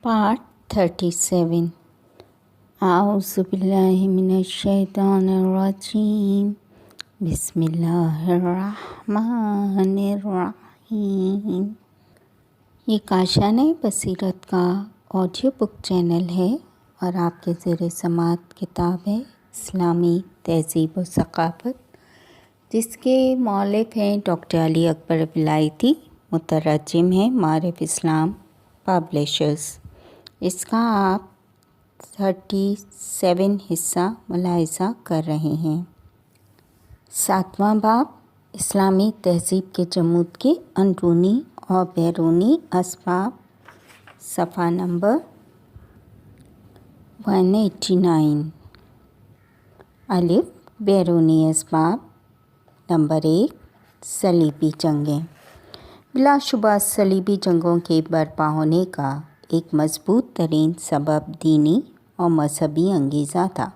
Part 37 أعوذ بالله من الشيطان الرجيم بسم الله الرحمن الرحیم۔ یہ کاشانہ بصیرت کا آڈیو بک چینل ہے اور آپ کے زیر سماعت کتاب ہے اسلامی تہذیب و ثقافت، جس کے مؤلف ہیں ڈاکٹر علی اکبر ولایتی، مترجم ہیں معارف اسلام پبلیشرز۔ اس کا آپ 37 حصہ ملاحظہ کر رہے ہیں۔ 7واں باب اسلامی تہذیب کے جمود کے اندرونی اور بیرونی اسباب، صفحہ نمبر 189۔ الف بیرونی اسباب۔ نمبر 1، صلیبی جنگیں۔ بلا شبہ صلیبی جنگوں کے برپا ہونے کا ایک مضبوط ترین سبب دینی اور مذہبی انگیزہ تھا۔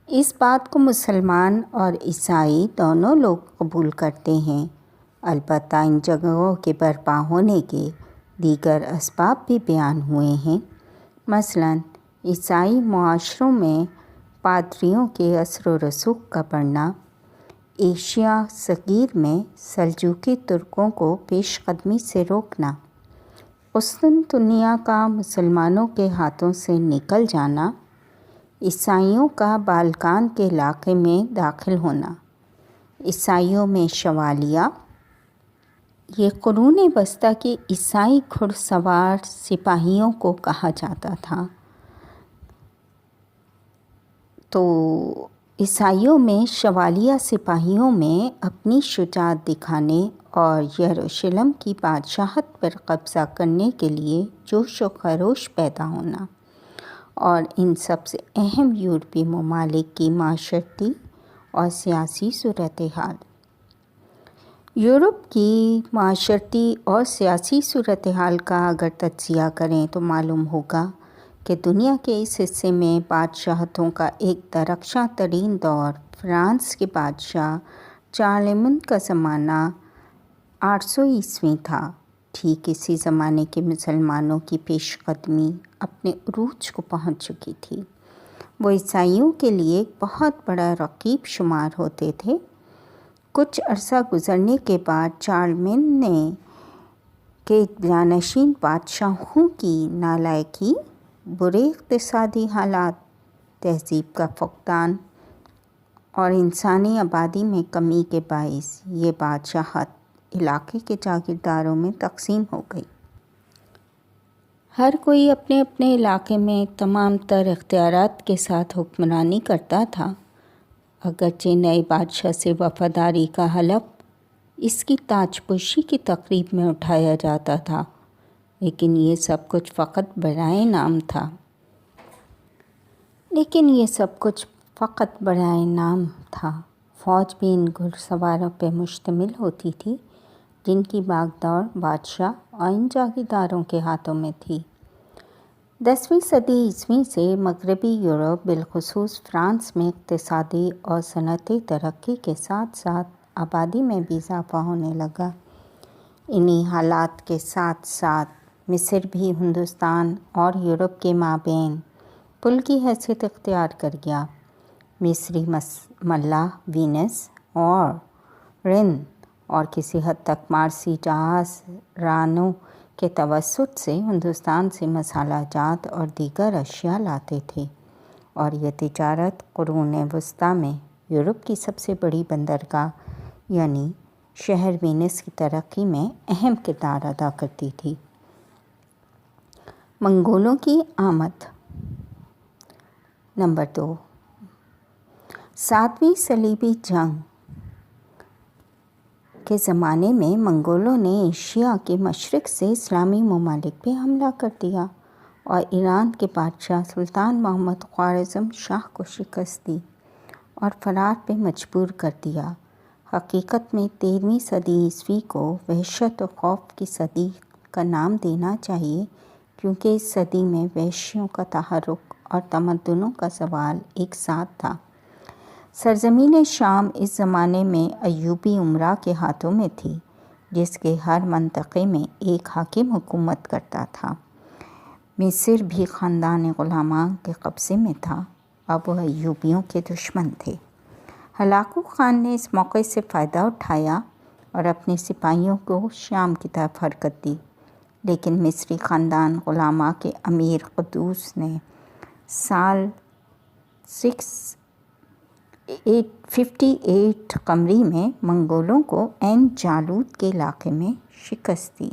اس بات کو مسلمان اور عیسائی دونوں لوگ قبول کرتے ہیں، البتہ ان جنگوں کے برپا ہونے کے دیگر اسباب بھی بیان ہوئے ہیں۔ مثلاً عیسائی معاشروں میں پادریوں کے اثر و رسوخ کا بڑھنا، ایشیا صغیر میں سلجوقی ترکوں کو پیش قدمی سے روکنا، قسطنطنیہ کا مسلمانوں کے ہاتھوں سے نکل جانا، عیسائیوں کا بالکان کے علاقے میں داخل ہونا، عیسائیوں میں شوالیہ۔ یہ قرون وسطیٰ کے عیسائی گھڑ سوار سپاہیوں کو کہا جاتا تھا۔ تو عیسائیوں میں شوالیہ سپاہیوں میں اپنی شجاعت دکھانے اور یروشلم کی بادشاہت پر قبضہ کرنے کے لیے جوش و خروش پیدا ہونا، اور ان سب سے اہم یورپی ممالک کی معاشرتی اور سیاسی صورتحال۔ یورپ کی معاشرتی اور سیاسی صورتحال کا اگر تجزیہ کریں تو معلوم ہوگا کہ دنیا کے اس حصے میں بادشاہتوں کا ایک درخشاں ترین دور فرانس کے بادشاہ چارلمیگن کا زمانہ 800 عیسوی تھا۔ ٹھیک اسی زمانے کے مسلمانوں کی پیش قدمی اپنے عروج کو پہنچ چکی تھی۔ وہ عیسائیوں کے لیے ایک بہت بڑا رقیب شمار ہوتے تھے۔ کچھ عرصہ گزرنے کے بعد چارلمیگن کے جانشین بادشاہوں کی نالائقی، برے اقتصادی حالات، تہذیب کا فقدان اور انسانی آبادی میں کمی کے باعث یہ بادشاہت علاقے کے جاگیرداروں میں تقسیم ہو گئی۔ ہر کوئی اپنے اپنے علاقے میں تمام تر اختیارات کے ساتھ حکمرانی کرتا تھا۔ اگرچہ نئے بادشاہ سے وفاداری کا حلف اس کی تاج پوشی کی تقریب میں اٹھایا جاتا تھا، لیکن یہ سب کچھ فقط برائے نام تھا۔ فوج بھی ان گھڑ سواروں پہ مشتمل ہوتی تھی جن کی باغ دوڑ بادشاہ اور ان جاگیرداروں کے ہاتھوں میں تھی۔ 10ویں صدی عیسوی سے مغربی یورپ بالخصوص فرانس میں اقتصادی اور صنعتی ترقی کے ساتھ ساتھ آبادی میں بھی اضافہ ہونے لگا۔ انہی حالات کے ساتھ ساتھ مصر بھی ہندوستان اور یورپ کے مابین پل کی حیثیت اختیار کر گیا۔ مصری ملاح وینس اور رند اور کسی حد تک پارسی جہاز رانوں کے توسط سے ہندوستان سے مسالہ جات اور دیگر اشیاء لاتے تھے، اور یہ تجارت قرون وسطیٰ میں یورپ کی سب سے بڑی بندرگاہ یعنی شہر وینس کی ترقی میں اہم کردار ادا کرتی تھی۔ منگولوں کی آمد۔ نمبر 2، 7ویں صلیبی جنگ کے زمانے میں منگولوں نے ایشیا کے مشرق سے اسلامی ممالک پہ حملہ کر دیا اور ایران کے بادشاہ سلطان محمد خوارزم شاہ کو شکست دی اور فرار پہ مجبور کر دیا۔ حقیقت میں 13ویں صدی عیسوی کو وحشت و خوف کی صدی کا نام دینا چاہیے، کیونکہ اس صدی میں وحشیوں کا تحرک اور تمدنوں کا زوال ایک ساتھ تھا۔ سرزمین شام اس زمانے میں ایوبی امراء کے ہاتھوں میں تھی، جس کے ہر منطقے میں ایک حاکم حکومت کرتا تھا۔ مصر بھی خاندان غلاما کے قبضے میں تھا اور وہ ایوبیوں کے دشمن تھے۔ ہلاکو خان نے اس موقع سے فائدہ اٹھایا اور اپنے سپاہیوں کو شام کی طرف حرکت دی، لیکن مصری خاندان غلاما کے امیر قدوس نے سال 658 قمری میں منگولوں کو عین جالوت کے علاقے میں شکست دی۔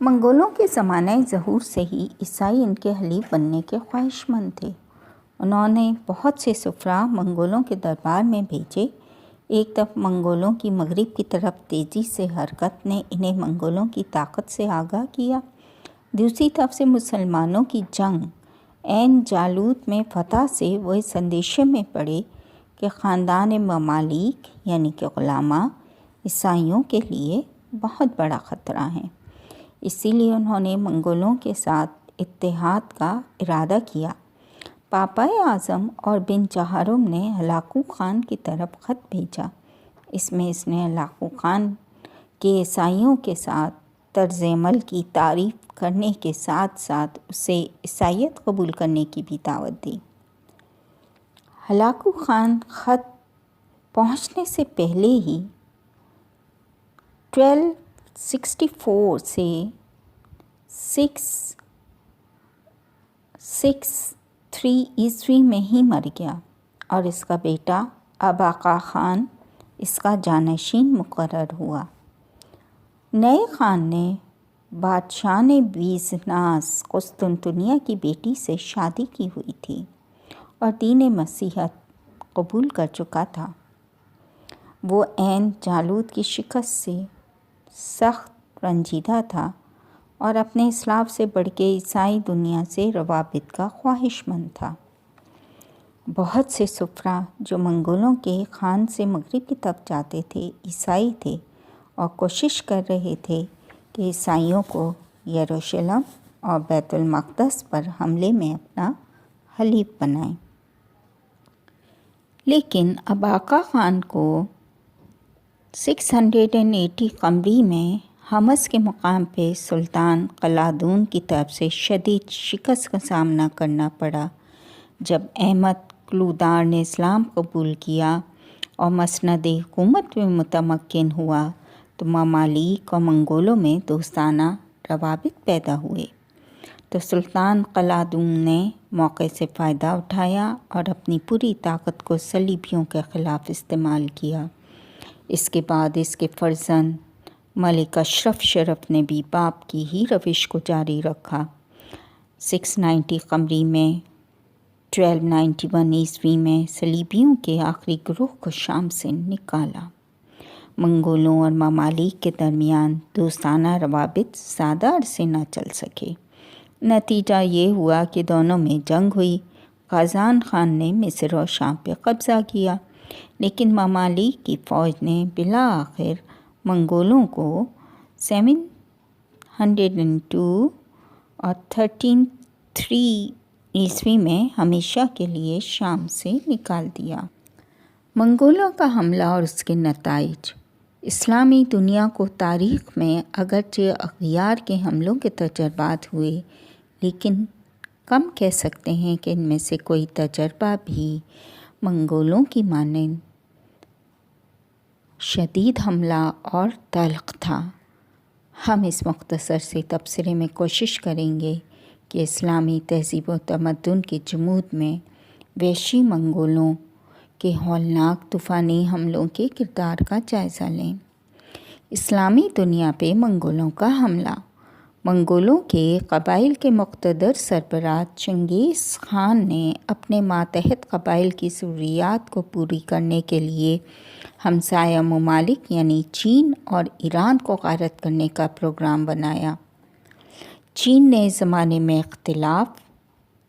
منگولوں کے زمانہ ظہور سے ہی عیسائی ان کے حلیف بننے کے خواہش مند تھے۔ انہوں نے بہت سے سفراء منگولوں کے دربار میں بھیجے۔ ایک طرف منگولوں کی مغرب کی طرف تیزی سے حرکت نے انہیں منگولوں کی طاقت سے آگاہ کیا، دوسری طرف سے مسلمانوں کی جنگ عین جالوت میں فتح سے وہ اس اندیشے میں پڑے کہ خاندان ممالک یعنی کہ غلاما عیسائیوں کے لیے بہت بڑا خطرہ ہیں۔ اسی لیے انہوں نے منگولوں کے ساتھ اتحاد کا ارادہ کیا۔ پاپائے اعظم اور بن جہارم نے ہلاکو خان کی طرف خط بھیجا۔ اس میں اس نے ہلاکو خان کے عیسائیوں کے ساتھ طرز عمل کی تعریف کرنے کے ساتھ ساتھ اسے عیسائیت قبول کرنے کی بھی دعوت دی۔ ہلاکو خان خط پہنچنے سے پہلے ہی 1264 سے 663 عیسوی میں ہی مر گیا اور اس کا بیٹا اباقا خان اس کا جانشین مقرر ہوا۔ نئے خان نے بادشاہ بیزناس قسطنطنیہ کی بیٹی سے شادی کی ہوئی تھی اور دین مسیحیت قبول کر چکا تھا۔ وہ عین جالوت کی شکست سے سخت رنجیدہ تھا اور اپنے اسلاف سے بڑھ کے عیسائی دنیا سے روابط کا خواہش مند تھا۔ بہت سے سفراء جو منگولوں کے خان سے مغرب کی طرف جاتے تھے عیسائی تھے اور کوشش کر رہے تھے کہ عیسائیوں کو یروشلم اور بیت المقدس پر حملے میں اپنا حلیف بنائیں۔ لیکن اباقا خان کو 680 قمری میں حمص کے مقام پہ سلطان قلادون کی طرف سے شدید شکست کا سامنا کرنا پڑا۔ جب احمد کلودار نے اسلام قبول کیا اور مسند حکومت میں متمکن ہوا تو ممالک اور منگولوں میں دوستانہ روابط پیدا ہوئے۔ تو سلطان قلادون نے موقع سے فائدہ اٹھایا اور اپنی پوری طاقت کو صلیبیوں کے خلاف استعمال کیا۔ اس کے بعد اس کے فرزند ملک اشرف شرف نے بھی باپ کی ہی روش کو جاری رکھا۔ 690 قمری میں 1291 عیسوی میں صلیبیوں کے آخری گروہ کو شام سے نکالا۔ منگولوں اور ممالک کے درمیان دوستانہ روابط زیادہ عرصے نہ چل سکے۔ نتیجہ یہ ہوا کہ دونوں میں جنگ ہوئی۔ غازان خان نے مصر اور شام پہ قبضہ کیا، لیکن ممالک کی فوج نے بالآخر منگولوں کو 702 اور 1303 عیسوی میں ہمیشہ کے لیے شام سے نکال دیا۔ منگولوں کا حملہ اور اس کے نتائج۔ اسلامی دنیا کو تاریخ میں اگرچہ اغیار کے حملوں کے تجربات ہوئے، لیکن کم کہہ سکتے ہیں کہ ان میں سے کوئی تجربہ بھی منگولوں کی مانند شدید حملہ اور تلخ تھا۔ ہم اس مختصر سے تبصرے میں کوشش کریں گے کہ اسلامی تہذیب و تمدن کے جمود میں وحشی منگولوں کے ہولناک طوفانی حملوں کے کردار کا جائزہ لیں۔ اسلامی دنیا پہ منگولوں کا حملہ۔ منگولوں کے قبائل کے مقتدر سربراہ چنگیز خان نے اپنے ماتحت قبائل کی ضروریات کو پوری کرنے کے لیے ہمسایہ ممالک یعنی چین اور ایران کو غارت کرنے کا پروگرام بنایا۔ چین نے اس زمانے میں اختلاف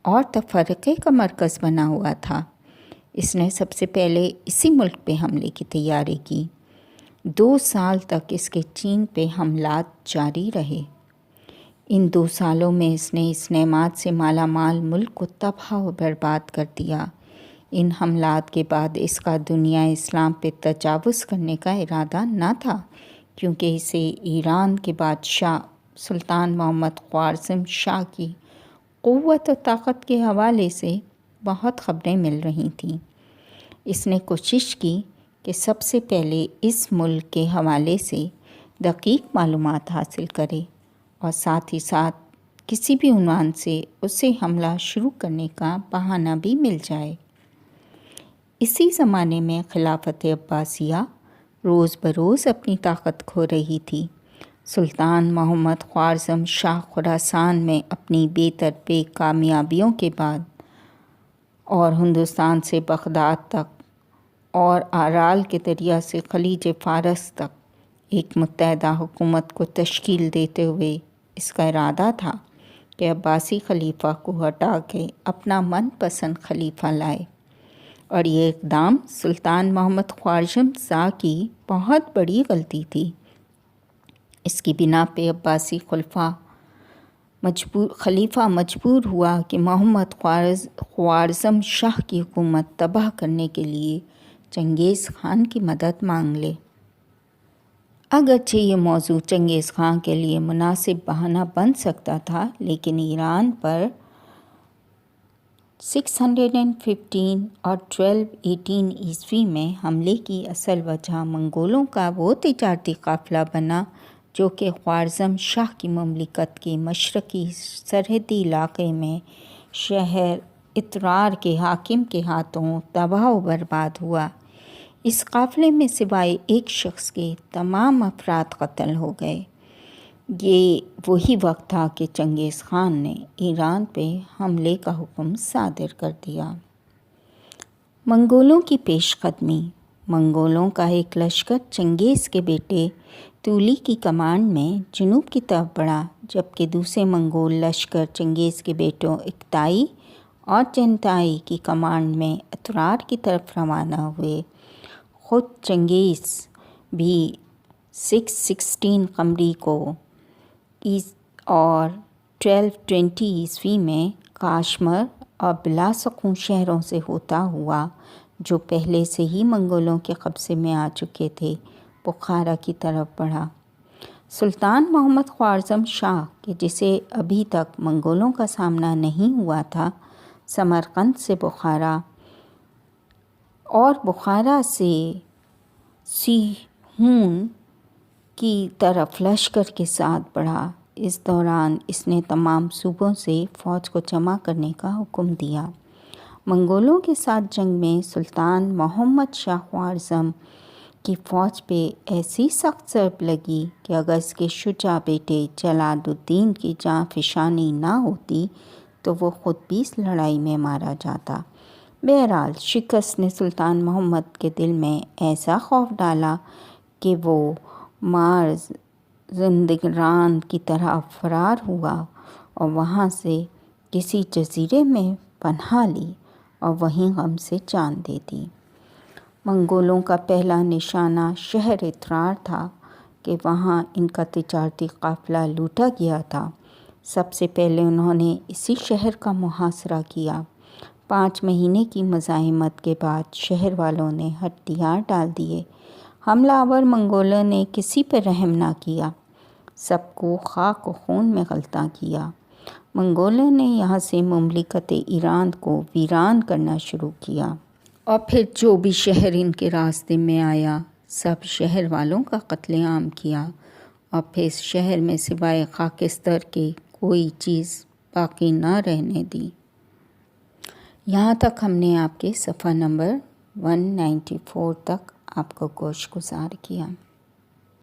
اور تفرقے کا مرکز بنا ہوا تھا۔ اس نے سب سے پہلے اسی ملک پہ حملے کی تیاری کی۔ 2 سال تک اس کے چین پہ حملات جاری رہے۔ ان 2 سالوں میں اس نے اس نعمات سے مالا مال ملک کو تباہ و برباد کر دیا۔ ان حملات کے بعد اس کا دنیا اسلام پہ تجاوز کرنے کا ارادہ نہ تھا، کیونکہ اسے ایران کے بادشاہ سلطان محمد خوارزم شاہ کی قوت و طاقت کے حوالے سے بہت خبریں مل رہی تھیں۔ اس نے کوشش کی کہ سب سے پہلے اس ملک کے حوالے سے دقیق معلومات حاصل کرے اور ساتھ ہی ساتھ کسی بھی عنوان سے اسے حملہ شروع کرنے کا بہانہ بھی مل جائے۔ اسی زمانے میں خلافت عباسیہ روز بروز اپنی طاقت کھو رہی تھی۔ سلطان محمد خوارزم شاہ خراسان میں اپنی بے تربیت کامیابیوں کے بعد اور ہندوستان سے بغداد تک اور آرال کے دریا سے خلیج فارس تک ایک متحدہ حکومت کو تشکیل دیتے ہوئے اس کا ارادہ تھا کہ عباسی خلیفہ کو ہٹا کے اپنا من پسند خلیفہ لائے، اور یہ اقدام سلطان محمد خوارزم شاہ کی بہت بڑی غلطی تھی۔ اس کی بنا پہ عباسی خلیفہ مجبور ہوا کہ محمد خوارزم شاہ کی حکومت تباہ کرنے کے لیے چنگیز خان کی مدد مانگ لے۔ اگرچہ یہ موضوع چنگیز خان کے لیے مناسب بہانہ بن سکتا تھا، لیکن ایران پر 615 اور 1218 عیسوی میں حملے کی اصل وجہ منگولوں کا وہ تجارتی قافلہ بنا جو کہ خوارزم شاہ کی مملکت کے مشرقی سرحدی علاقے میں شہر اترار کے حاکم کے ہاتھوں تباہ و برباد ہوا۔ اس قافلے میں سوائے ایک شخص کے تمام افراد قتل ہو گئے۔ یہ وہی وقت تھا کہ چنگیز خان نے ایران پہ حملے کا حکم صادر کر دیا۔ منگولوں کی پیش قدمی۔ منگولوں کا ایک لشکر چنگیز کے بیٹے تولی کی کمانڈ میں جنوب کی طرف بڑھا، جبکہ دوسرے منگول لشکر چنگیز کے بیٹوں اکتائی اور جنتائی کی کمانڈ میں اترار کی طرف روانہ ہوئے۔ خود چنگیز بھی 616 قمری کو اور 1220 عیسوی میں کاشمر اور بلاسکون شہروں سے ہوتا ہوا جو پہلے سے ہی منگولوں کے قبضے میں آ چکے تھے، بخارا کی طرف بڑھا۔ سلطان محمد خوارزم شاہ کہ جسے ابھی تک منگولوں کا سامنا نہیں ہوا تھا، سمرقند سے بخارا اور بخارا سے سیہون کی طرف لشکر کے ساتھ بڑھا۔ اس دوران اس نے تمام صوبوں سے فوج کو جمع کرنے کا حکم دیا۔ منگولوں کے ساتھ جنگ میں سلطان محمد شاہ خوارزم کی فوج پہ ایسی سخت ضرب لگی کہ اگر اس کے شجاع بیٹے جلال الدین کی جاں فشانی نہ ہوتی تو وہ خود بھی اس لڑائی میں مارا جاتا۔ بہرحال شکست نے سلطان محمد کے دل میں ایسا خوف ڈالا کہ وہ مازندران کی طرح فرار ہوا اور وہاں سے کسی جزیرے میں پناہ لی اور وہیں غم سے جان دے دی۔ منگولوں کا پہلا نشانہ شہر اترار تھا کہ وہاں ان کا تجارتی قافلہ لوٹا گیا تھا۔ سب سے پہلے انہوں نے اسی شہر کا محاصرہ کیا۔ 5 مہینے کی مزاحمت کے بعد شہر والوں نے ہتھیار ڈال دیے۔ حملہ آور منگولوں نے کسی پر رحم نہ کیا، سب کو خاک و خون میں غلطہ کیا۔ منگولوں نے یہاں سے مملکت ایران کو ویران کرنا شروع کیا اور پھر جو بھی شہر ان کے راستے میں آیا سب شہر والوں کا قتل عام کیا، اور پھر اس شہر میں سوائے خاکستر کے کوئی چیز باقی نہ رہنے دی۔ یہاں تک ہم نے آپ کے صفحہ نمبر 194 تک آپ کو گوش گزار کیا۔